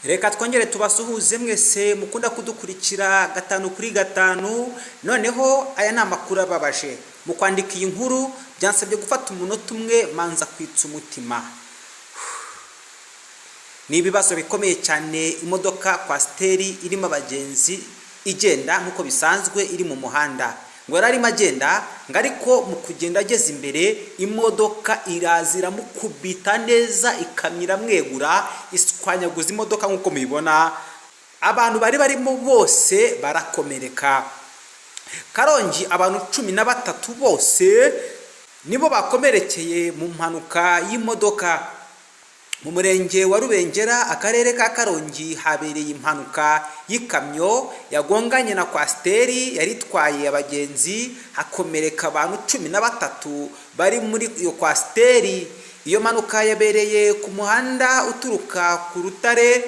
Reka twongere tubasuhuze mwese mukunda kudukurikira gatanu kuri gatanu. Noneho aya ni amakuru ababaje. Mu kwandika iyi nkuru byansabye gufata umunota umwe manza kwitsa umutima. Ni ibibazo bikomeye cyane. Imodoka kwasiteri irimo abagenzi igenda nkuko bisanzwe iri mu muhanda. Ngo yararimo agenda ariko mu kugenda ageze imbere imodoka irazira mukubita neza ikamira mwegura iskwanyaguza imodoka nkuko mubibona. Abantu bari barimo bose barakomereka. Karongi abantu 13 bose nibo bakomerekeye mu mpanuka y'imodoka. Mu murenge wa Rubengera akarere ka Karongi habereye impanuka y'ikamyo yagonganye na kwasiteri yaritwaye abagenzi, hakomereka abantu 13 bari muri iyo kwasiteri. Iyo mpanuka yabereye ku muhanda uturuka ku Rutare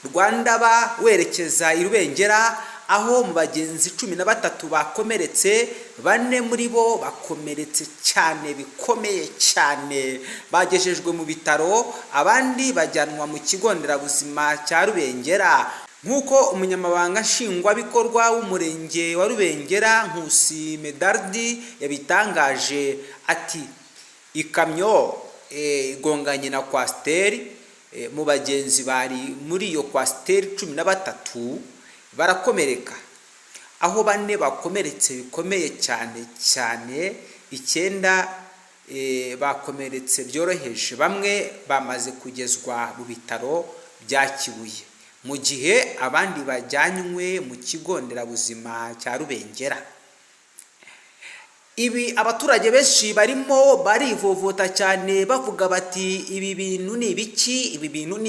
Rwandaba werekeza i Rubengera, aho mu bagenzi 13 bakomeretse, 4 muri bo bakomeretse cyane bikomeye cyane, bagejejwe mu bitaro, abandi bajyanwa mu kigo nderabuzima cya Rubengera. Nkuko umunyamabanga nshingwabikorwa w'umurenge wa Rubengera Nkusi Medardi yabitangaje, ati ikamyo igonganye na kwasiteri, mu bagenzi bari muri iyo kwasiteri 13 barakomereka, aho 4 bakomeretse bikomeye cyane, 9 bakomeretse byoroheje, bamwe bamaze kugezwa mu bitaro bya Kibuye, mu gihe abandi bajyanywe mu kigo nderabuzima cya Rubengera. Ibi abaturage benshi barimo barivovota cyane bavuga bati ibi bintu ni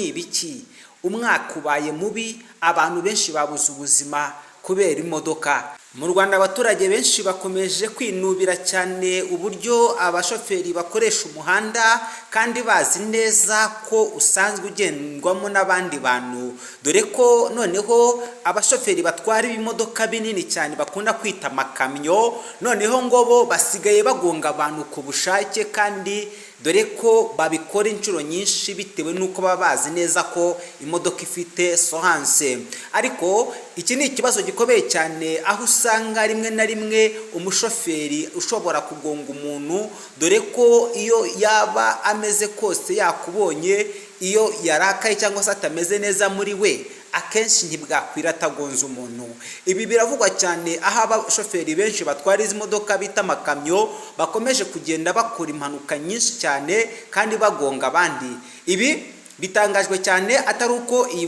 ibiki, umwaka ubaye mubi, abantu benshi babuze ubuzima kubera imodoka. Mu Rwanda abaturage benshi bakomeje kwinubira cyane uburyo abashoferi bakoresha umuhanda kandi bazi neza ko usanzwe ugendwamo n'abandi bantu, dore ko noneho abashoferi batwara ibimodoka binini cyane bakunda kwita amakamyo, noneho ngo bo basigaye bagonga abantu ku bushake, kandi dore ko babikora inshuro nyinshi bitewe nuko baba bazi neza ko imodoka ifite sohanse. Ariko iki ni ikibazo gikomeye cyane, aho usanga rimwe na rimwe umushoferi ushobora kugonga umuntu, dore ko iyo yaba ameze kose yakubonye, iyo yarakaye cyangwa se atameze neza muri we, akenshi ntibwakwira atagonze umuntu. Ibi biravugwa cyane aho abashoferi benshi batwara izi modoka bita amakamyo bakomeje kugenda bakora impanuka nyinshi cyane kandi bagonga abandi. Ibi bitangajwe cyane atari uko iyi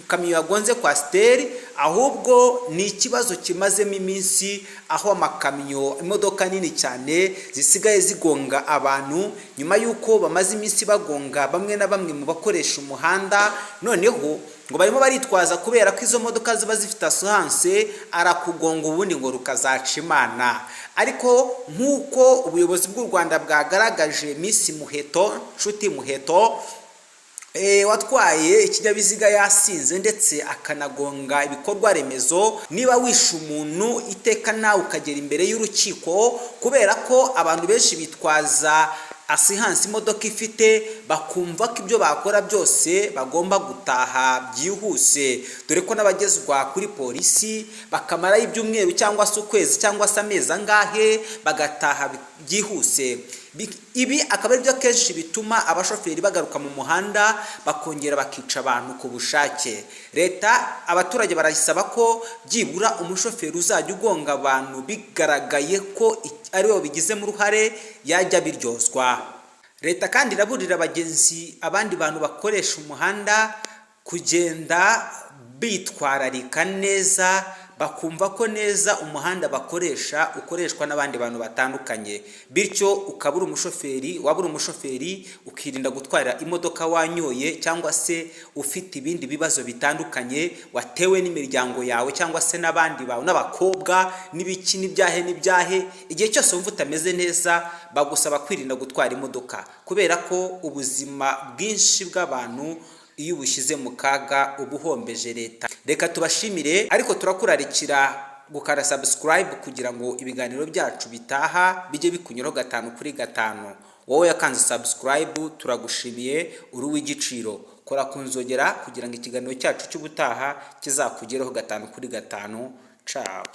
kamyo yagonze kwasiteri, ahubwo ni ikibazo kimazemo iminsi, aho amakamyo imodoka nini cyane zisigaye zigonga abantu nyuma y'uko bamaze iminsi bagonga bamwe na bamwe mu bakoresha umuhanda. Noneho ngo barimo baritwaza kubera ko izo modoka ziba zifite asuhanse, arakugonga ubundi ngo rukazaca Imana. Ariko nk'uko ubuyobozi bw'u Rwanda bwagaragaje, Miss Muheto, Nshuti Muheto, watwaye ikinyabiziga yasinze ndetse akanagonga ibikorwa remezo, niba wishe umuntu iteka nawe ukagera imbere y'urukiko, kubera ko abantu benshi bitwaza asihansi imodoka ifite, bakumva ko ibyo bakora byose bagomba gutaha byihuse, dore ko n'abagezwa kuri polisi bakamara ibyumweru cyangwa se ukwezi cyangwa se amezi angahe bagataha byihuse. Ibi akaba ari byo kenshi bituma abashoferi bagaruka mu muhanda bakongera bakica abantu ku bushake. Leta abaturage barasaba ko byibura umushoferi uzajya ugonga abantu bigaragaye ko ari we bigizemo uruhare yajya biryozwa. Leta kandi iraburira abagenzi abandi bantu bakoresha umuhanda kugenda bitwararika neza, bakumva ko neza umuhanda bakoresha ukoreshwa n'abandi bantu batandukanye, bityo ukabura umushoferi, wabura umushoferi ukirinda gutwara imodoka wanyoye cyangwa se ufite ibindi bibazo bitandukanye watewe n'imiryango yawe cyangwa se n'abandi bawe n'abakobwa n'ibiki n'ibyahe. Igihe cyose wumva utameze neza bagusaba kwirinda gutwara imodoka, kubera ko ubuzima bwinshi bw'abantu iyo ubushyize mu kaga ubuhombeje leta. Reka tubashimire, ariko turakurarikira gukara subscribe kugira ngo ibiganiro byacu bitaha bijye bikunyuraho 5 kuri 5. Wowe yakanze subscribe turagushimiye, uri w'igiciro. kora ku nzogera kugira ngo ikiganiro cyacu cy'ubutaha kizakugereho 5 kuri 5. Ciao.